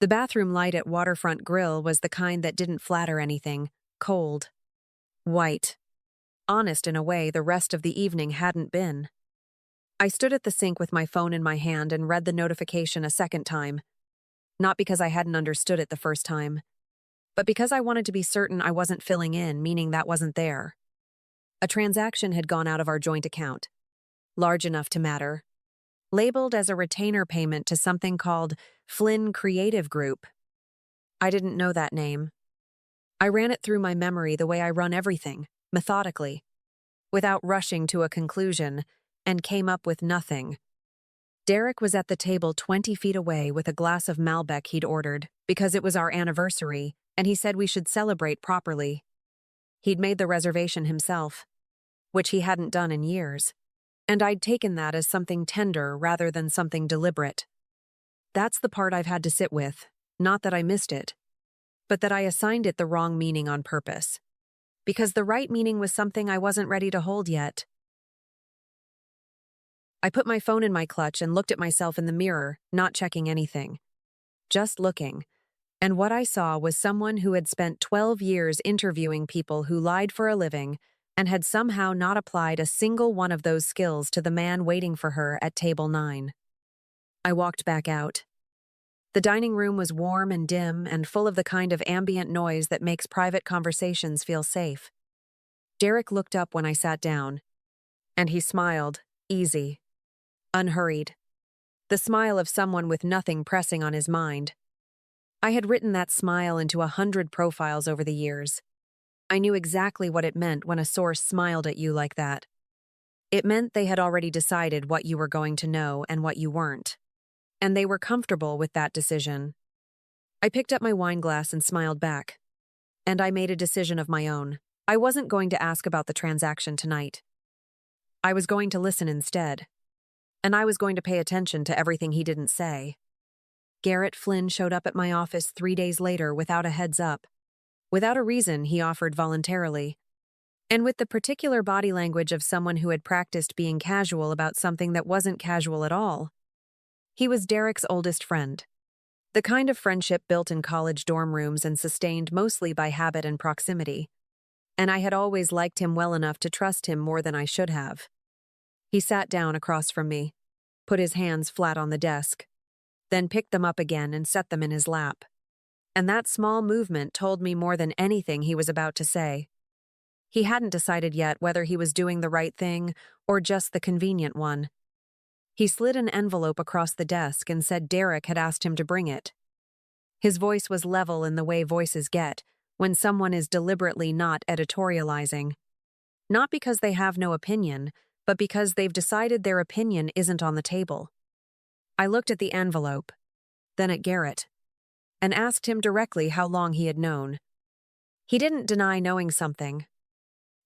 The bathroom light at Waterfront Grill was the kind that didn't flatter anything, cold, white, honest in a way the rest of the evening hadn't been. I stood at the sink with my phone in my hand and read the notification a second time, not because I hadn't understood it the first time, but because I wanted to be certain I wasn't filling in, meaning that wasn't there. A transaction had gone out of our joint account, large enough to matter, labeled as a retainer payment to something called Flynn Creative Group. I didn't know that name. I ran it through my memory the way I run everything, methodically, without rushing to a conclusion, and came up with nothing. Derek was at the table 20 feet away with a glass of Malbec he'd ordered because it was our anniversary, and he said we should celebrate properly. He'd made the reservation himself, which he hadn't done in years, and I'd taken that as something tender rather than something deliberate. That's the part I've had to sit with, not that I missed it, but that I assigned it the wrong meaning on purpose, because the right meaning was something I wasn't ready to hold yet. I put my phone in my clutch and looked at myself in the mirror, not checking anything, just looking. And what I saw was someone who had spent 12 years interviewing people who lied for a living and had somehow not applied a single one of those skills to the man waiting for her at table 9. I walked back out. The dining room was warm and dim and full of the kind of ambient noise that makes private conversations feel safe. Derek looked up when I sat down, and he smiled, easy, unhurried. The smile of someone with nothing pressing on his mind. I had written that smile into 100 profiles over the years. I knew exactly what it meant when a source smiled at you like that. It meant they had already decided what you were going to know and what you weren't. And they were comfortable with that decision. I picked up my wine glass and smiled back. And I made a decision of my own. I wasn't going to ask about the transaction tonight. I was going to listen instead. And I was going to pay attention to everything he didn't say. Garrett Flynn showed up at my office 3 days later without a heads up. Without a reason, he offered voluntarily. And with the particular body language of someone who had practiced being casual about something that wasn't casual at all. He was Derek's oldest friend. The kind of friendship built in college dorm rooms and sustained mostly by habit and proximity. And I had always liked him well enough to trust him more than I should have. He sat down across from me, put his hands flat on the desk, then picked them up again and set them in his lap. And that small movement told me more than anything he was about to say. He hadn't decided yet whether he was doing the right thing or just the convenient one. He slid an envelope across the desk and said Derek had asked him to bring it. His voice was level in the way voices get when someone is deliberately not editorializing. Not because they have no opinion, but because they've decided their opinion isn't on the table. I looked at the envelope, then at Garrett, and asked him directly how long he had known. He didn't deny knowing something.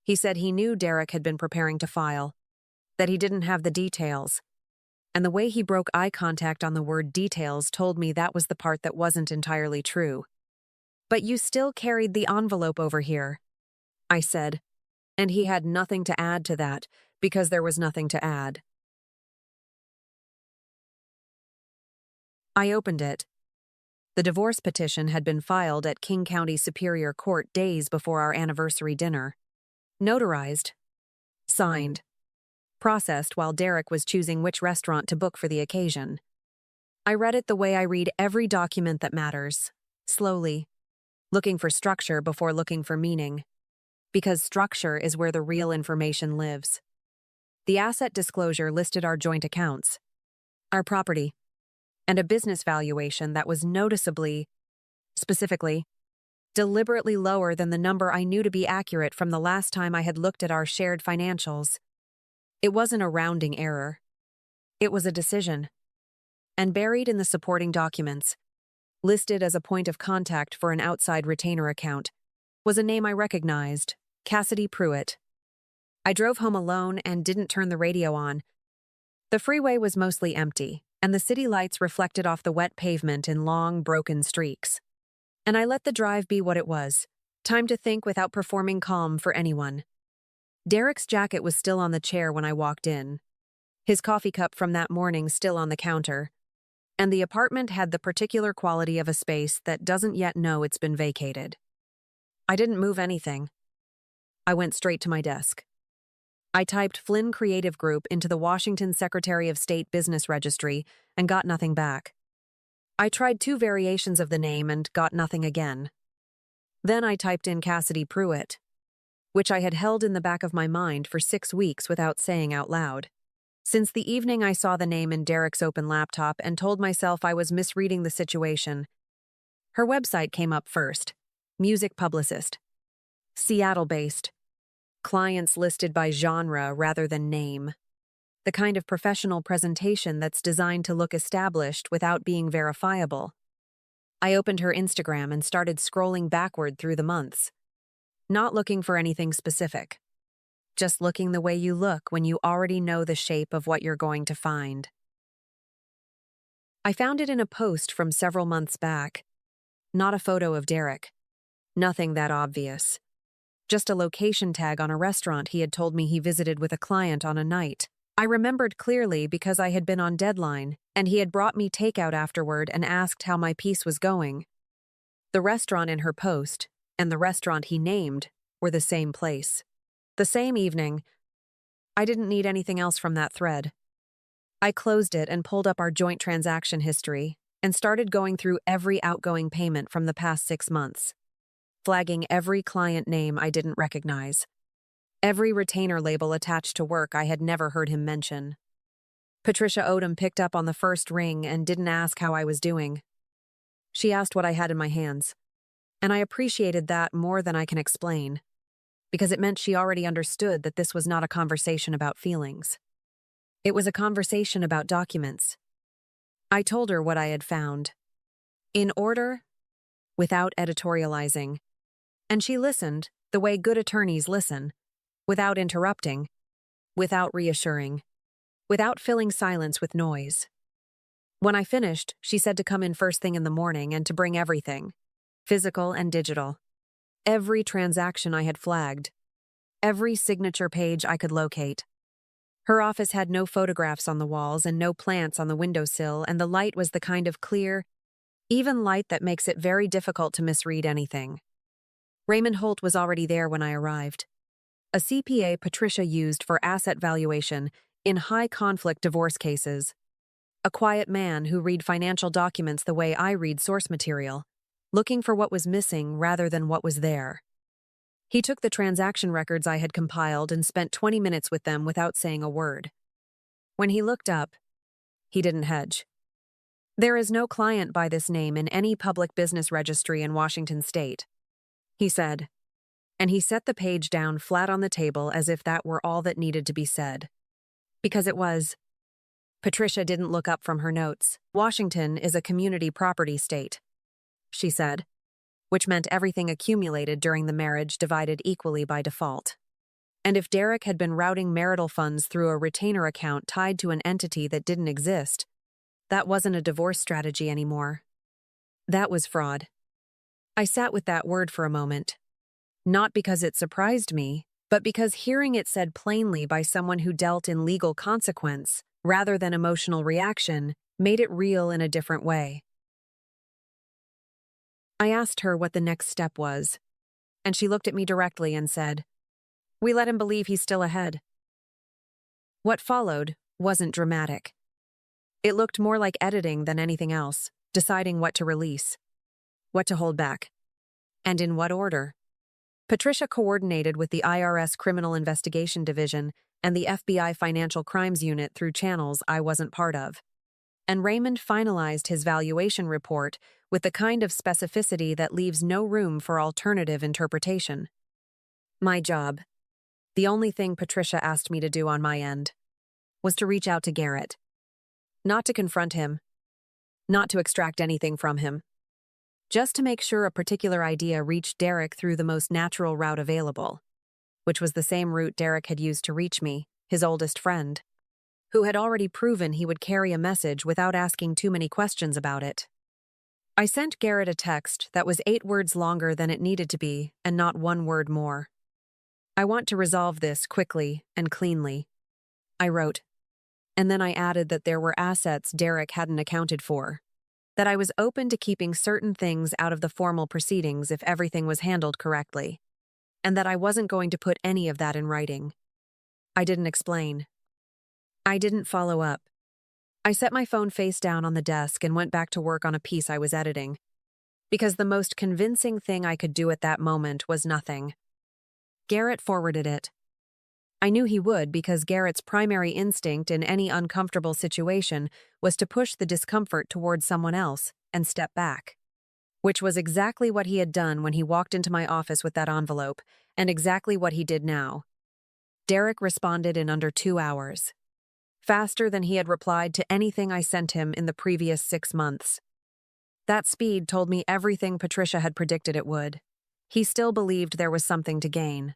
He said he knew Derek had been preparing to file, that he didn't have the details, and the way he broke eye contact on the word details told me that was the part that wasn't entirely true. But you still carried the envelope over here, I said, and he had nothing to add to that because there was nothing to add. I opened it. The divorce petition had been filed at King County Superior Court days before our anniversary dinner. Notarized. Signed. Processed while Derek was choosing which restaurant to book for the occasion. I read it the way I read every document that matters, slowly, looking for structure before looking for meaning. Because structure is where the real information lives. The asset disclosure listed our joint accounts, our property, and a business valuation that was noticeably, specifically, deliberately lower than the number I knew to be accurate from the last time I had looked at our shared financials. It wasn't a rounding error. It was a decision. And buried in the supporting documents, listed as a point of contact for an outside retainer account, was a name I recognized, Cassidy Pruitt. I drove home alone and didn't turn the radio on. The freeway was mostly empty, and the city lights reflected off the wet pavement in long, broken streaks. And I let the drive be what it was, time to think without performing calm for anyone. Derek's jacket was still on the chair when I walked in, his coffee cup from that morning still on the counter, And the apartment had the particular quality of a space that doesn't yet know it's been vacated. I didn't move anything. I went straight to my desk. I typed Flynn Creative Group into the Washington Secretary of State Business Registry and got nothing back. I tried 2 variations of the name and got nothing again. Then I typed in Cassidy Pruitt, which I had held in the back of my mind for 6 weeks without saying out loud. Since the evening I saw the name in Derek's open laptop and told myself I was misreading the situation. Her website came up first. Music publicist. Seattle-based. Clients listed by genre rather than name. The kind of professional presentation that's designed to look established without being verifiable. I opened her Instagram and started scrolling backward through the months. Not looking for anything specific. Just looking the way you look when you already know the shape of what you're going to find. I found it in a post from several months back. Not a photo of Derek. Nothing that obvious. Just a location tag on a restaurant he had told me he visited with a client on a night. I remembered clearly because I had been on deadline, and he had brought me takeout afterward and asked how my piece was going. The restaurant in her post, and the restaurant he named, were the same place. The same evening. I didn't need anything else from that thread. I closed it and pulled up our joint transaction history and started going through every outgoing payment from the past 6 months. Flagging every client name I didn't recognize. Every retainer label attached to work I had never heard him mention. Patricia Odom picked up on the first ring and didn't ask how I was doing. She asked what I had in my hands. And I appreciated that more than I can explain, because it meant she already understood that this was not a conversation about feelings. It was a conversation about documents. I told her what I had found. In order, without editorializing. And she listened, the way good attorneys listen, without interrupting, without reassuring, without filling silence with noise. When I finished, she said to come in first thing in the morning and to bring everything, physical and digital. Every transaction I had flagged. Every signature page I could locate. Her office had no photographs on the walls and no plants on the windowsill, and the light was the kind of clear, even light that makes it very difficult to misread anything. Raymond Holt was already there when I arrived. A CPA Patricia used for asset valuation in high-conflict divorce cases. A quiet man who read financial documents the way I read source material, looking for what was missing rather than what was there. He took the transaction records I had compiled and spent 20 minutes with them without saying a word. When he looked up, he didn't hedge. There is no client by this name in any public business registry in Washington state, he said, and he set the page down flat on the table as if that were all that needed to be said. Because it was. Patricia didn't look up from her notes. Washington is a community property state, she said, which meant everything accumulated during the marriage divided equally by default. And if Derek had been routing marital funds through a retainer account tied to an entity that didn't exist, that wasn't a divorce strategy anymore. That was fraud. I sat with that word for a moment. Not because it surprised me, but because hearing it said plainly by someone who dealt in legal consequence, rather than emotional reaction, made it real in a different way. I asked her what the next step was, and she looked at me directly and said, "We let him believe he's still ahead." What followed wasn't dramatic. It looked more like editing than anything else, deciding what to release, what to hold back, and in what order. Patricia coordinated with the IRS Criminal Investigation Division and the FBI Financial Crimes Unit through channels I wasn't part of. And Raymond finalized his valuation report with the kind of specificity that leaves no room for alternative interpretation. My job, the only thing Patricia asked me to do on my end, was to reach out to Garrett. Not to confront him, not to extract anything from him, just to make sure a particular idea reached Derek through the most natural route available, which was the same route Derek had used to reach me, his oldest friend, who had already proven he would carry a message without asking too many questions about it. I sent Garrett a text that was 8 words longer than it needed to be and not 1 word more. I want to resolve this quickly and cleanly. I wrote, And then I added that there were assets Derek hadn't accounted for, that I was open to keeping certain things out of the formal proceedings if everything was handled correctly, and that I wasn't going to put any of that in writing. I didn't explain. I didn't follow up. I set my phone face down on the desk and went back to work on a piece I was editing, because the most convincing thing I could do at that moment was nothing. Garrett forwarded it. I knew he would because Garrett's primary instinct in any uncomfortable situation was to push the discomfort towards someone else and step back, which was exactly what he had done when he walked into my office with that envelope, and exactly what he did now. Derek responded in under 2 hours, faster than he had replied to anything I sent him in the previous 6 months. That speed told me everything Patricia had predicted it would. He still believed there was something to gain,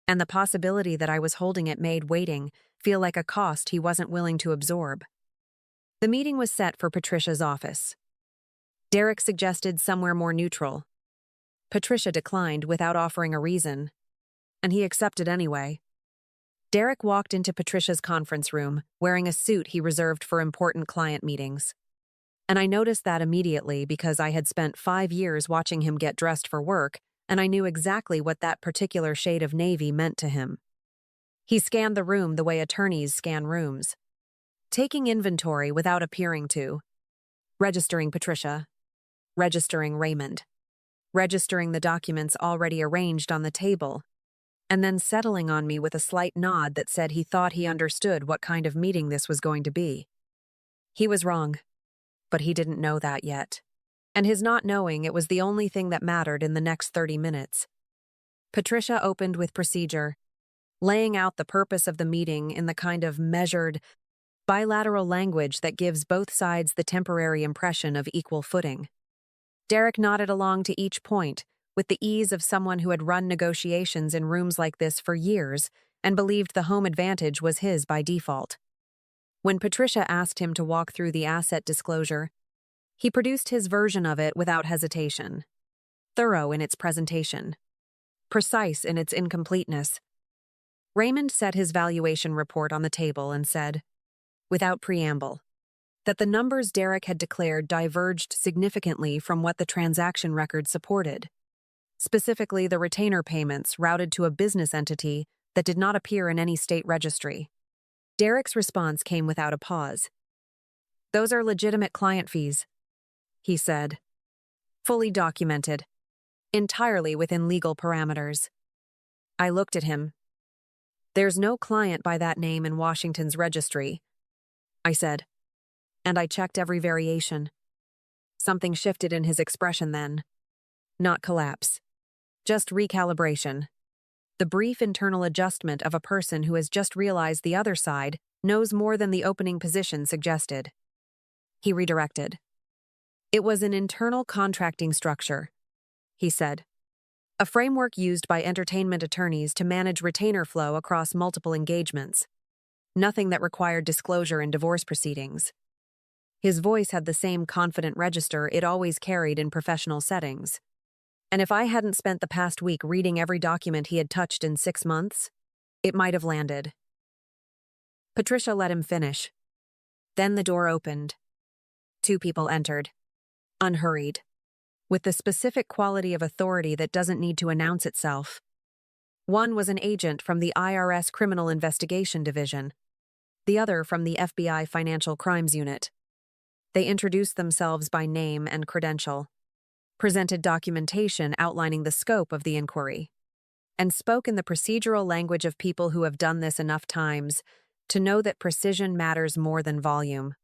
and the possibility that I was holding it made waiting feel like a cost he wasn't willing to absorb. The meeting was set for Patricia's office. Derek suggested somewhere more neutral. Patricia declined without offering a reason, and he accepted anyway. Derek walked into Patricia's conference room, wearing a suit he reserved for important client meetings. And I noticed that immediately because I had spent 5 years watching him get dressed for work, and I knew exactly what that particular shade of navy meant to him. He scanned the room the way attorneys scan rooms, taking inventory without appearing to, registering Patricia, registering Raymond, registering the documents already arranged on the table, and then settling on me with a slight nod that said he thought he understood what kind of meeting this was going to be. He was wrong, but he didn't know that yet. And his not knowing it was the only thing that mattered in the next 30 minutes. Patricia opened with procedure, laying out the purpose of the meeting in the kind of measured, bilateral language that gives both sides the temporary impression of equal footing. Derek nodded along to each point, with the ease of someone who had run negotiations in rooms like this for years and believed the home advantage was his by default. When Patricia asked him to walk through the asset disclosure, he produced his version of it without hesitation, thorough in its presentation, precise in its incompleteness. Raymond set his valuation report on the table and said, without preamble, that the numbers Derek had declared diverged significantly from what the transaction record supported, specifically the retainer payments routed to a business entity that did not appear in any state registry. Derek's response came without a pause. Those are legitimate client fees, he said. Fully documented. Entirely within legal parameters. I looked at him. There's no client by that name in Washington's registry, I said. And I checked every variation. Something shifted in his expression then. Not collapse. Just recalibration. The brief internal adjustment of a person who has just realized the other side knows more than the opening position suggested. He redirected. It was an internal contracting structure, he said. A framework used by entertainment attorneys to manage retainer flow across multiple engagements. Nothing that required disclosure in divorce proceedings. His voice had the same confident register it always carried in professional settings. And if I hadn't spent the past week reading every document he had touched in 6 months, it might have landed. Patricia let him finish. Then the door opened. 2 people entered. Unhurried, with the specific quality of authority that doesn't need to announce itself. One was an agent from the IRS Criminal Investigation Division, the other from the FBI Financial Crimes Unit. They introduced themselves by name and credential, presented documentation outlining the scope of the inquiry, and spoke in the procedural language of people who have done this enough times to know that precision matters more than volume.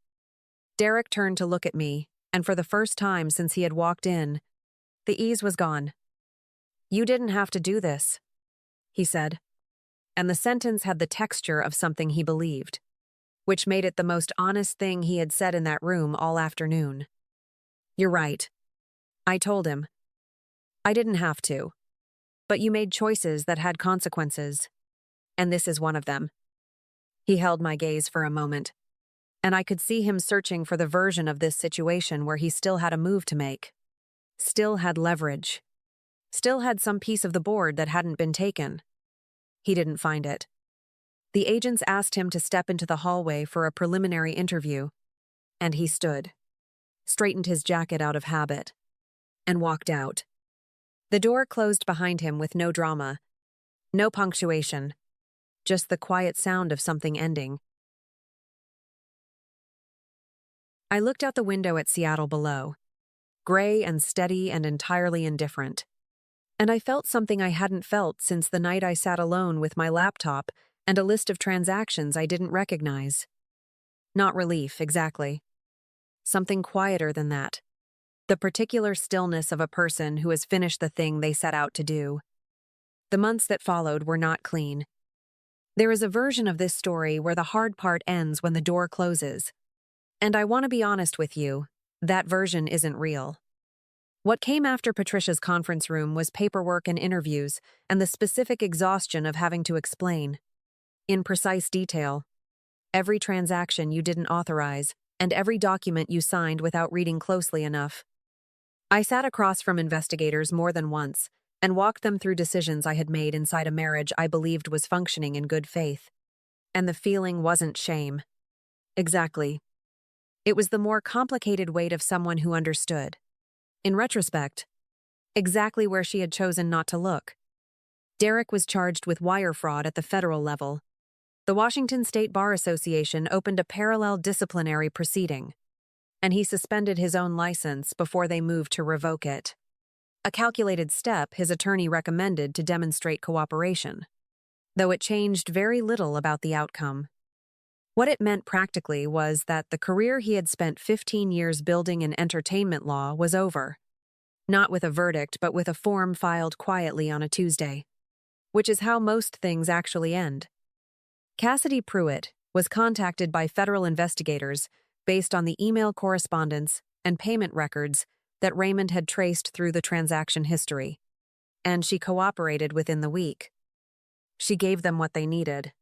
Derek turned to look at me, and for the first time since he had walked in, the ease was gone. You didn't have to do this, he said, and the sentence had the texture of something he believed, which made it the most honest thing he had said in that room all afternoon. You're right, I told him. I didn't have to, but you made choices that had consequences, and this is one of them. He held my gaze for a moment, and I could see him searching for the version of this situation where he still had a move to make, still had leverage, still had some piece of the board that hadn't been taken. He didn't find it. The agents asked him to step into the hallway for a preliminary interview, and he stood, straightened his jacket out of habit, and walked out. The door closed behind him with no drama, no punctuation, just the quiet sound of something ending. I looked out the window at Seattle below, gray and steady and entirely indifferent. And I felt something I hadn't felt since the night I sat alone with my laptop and a list of transactions I didn't recognize. Not relief, exactly. Something quieter than that. The particular stillness of a person who has finished the thing they set out to do. The months that followed were not clean. There is a version of this story where the hard part ends when the door closes. And I want to be honest with you, that version isn't real. What came after Patricia's conference room was paperwork and interviews, and the specific exhaustion of having to explain, in precise detail, every transaction you didn't authorize, and every document you signed without reading closely enough. I sat across from investigators more than once, and walked them through decisions I had made inside a marriage I believed was functioning in good faith. And the feeling wasn't shame. Exactly. It was the more complicated weight of someone who understood. In retrospect, exactly where she had chosen not to look. Derek was charged with wire fraud at the federal level. The Washington State Bar Association opened a parallel disciplinary proceeding, and he suspended his own license before they moved to revoke it. A calculated step his attorney recommended to demonstrate cooperation, though it changed very little about the outcome. What it meant practically was that the career he had spent 15 years building in entertainment law was over. Not with a verdict, but with a form filed quietly on a Tuesday. Which is how most things actually end. Cassidy Pruitt was contacted by federal investigators based on the email correspondence and payment records that Raymond had traced through the transaction history. And she cooperated within the week. She gave them what they needed.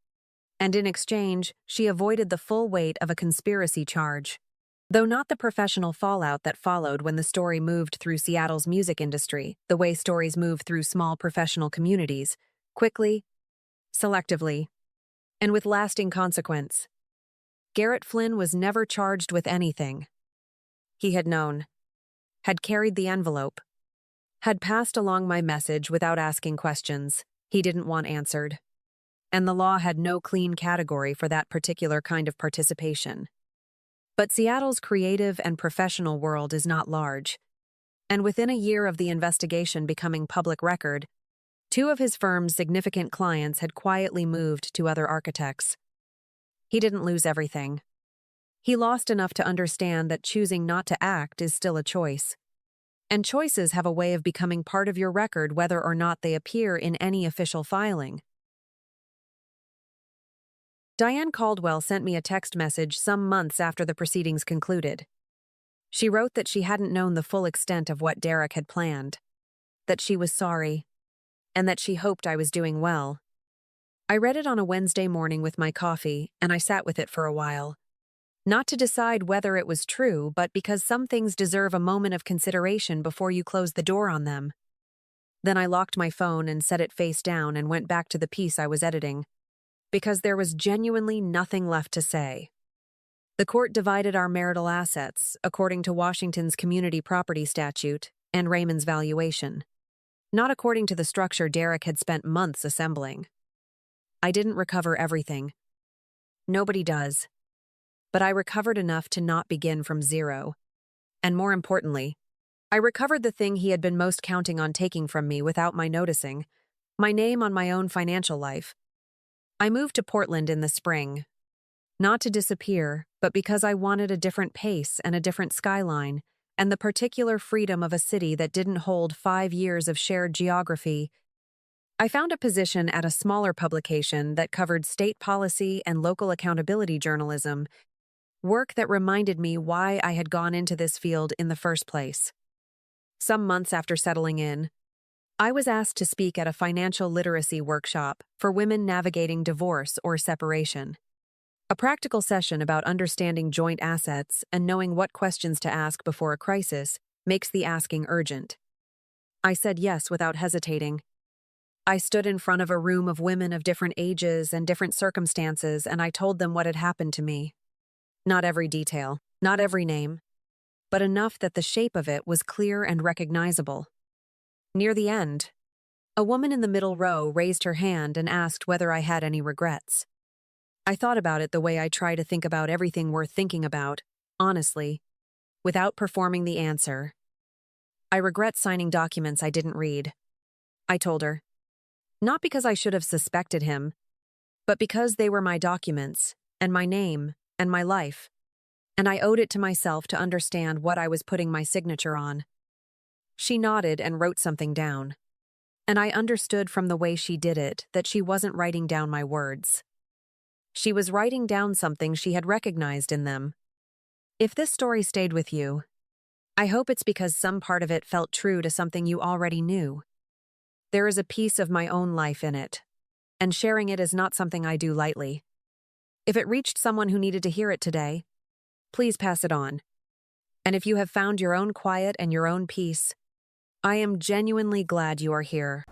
And in exchange, she avoided the full weight of a conspiracy charge. Though not the professional fallout that followed when the story moved through Seattle's music industry, the way stories move through small professional communities, quickly, selectively, and with lasting consequence. Garrett Flynn was never charged with anything. He had known, had carried the envelope, had passed along my message without asking questions he didn't want answered. And the law had no clean category for that particular kind of participation. But Seattle's creative and professional world is not large, and within a year of the investigation becoming public record, 2 of his firm's significant clients had quietly moved to other architects. He didn't lose everything. He lost enough to understand that choosing not to act is still a choice. And choices have a way of becoming part of your record whether or not they appear in any official filing. Diane Caldwell sent me a text message some months after the proceedings concluded. She wrote that she hadn't known the full extent of what Derek had planned, that she was sorry, and that she hoped I was doing well. I read it on a Wednesday morning with my coffee, and I sat with it for a while. Not to decide whether it was true, but because some things deserve a moment of consideration before you close the door on them. Then I locked my phone and set it face down and went back to the piece I was editing, because there was genuinely nothing left to say. The court divided our marital assets according to Washington's community property statute and Raymond's valuation, not according to the structure Derek had spent months assembling. I didn't recover everything. Nobody does. But I recovered enough to not begin from zero. And more importantly, I recovered the thing he had been most counting on taking from me without my noticing, my name on my own financial life. I moved to Portland in the spring, not to disappear, but because I wanted a different pace and a different skyline, and the particular freedom of a city that didn't hold 5 years of shared geography. I found a position at a smaller publication that covered state policy and local accountability journalism, work that reminded me why I had gone into this field in the first place. Some months after settling in, I was asked to speak at a financial literacy workshop for women navigating divorce or separation. A practical session about understanding joint assets and knowing what questions to ask before a crisis makes the asking urgent. I said yes without hesitating. I stood in front of a room of women of different ages and different circumstances, and I told them what had happened to me. Not every detail, not every name, but enough that the shape of it was clear and recognizable. Near the end, a woman in the middle row raised her hand and asked whether I had any regrets. I thought about it the way I try to think about everything worth thinking about, honestly, without performing the answer. I regret signing documents I didn't read, I told her. Not because I should have suspected him, but because they were my documents, and my name, and my life, and I owed it to myself to understand what I was putting my signature on. She nodded and wrote something down, and I understood from the way she did it that she wasn't writing down my words. She was writing down something she had recognized in them. If this story stayed with you, I hope it's because some part of it felt true to something you already knew. There is a piece of my own life in it, and sharing it is not something I do lightly. If it reached someone who needed to hear it today, please pass it on. And if you have found your own quiet and your own peace, I am genuinely glad you are here.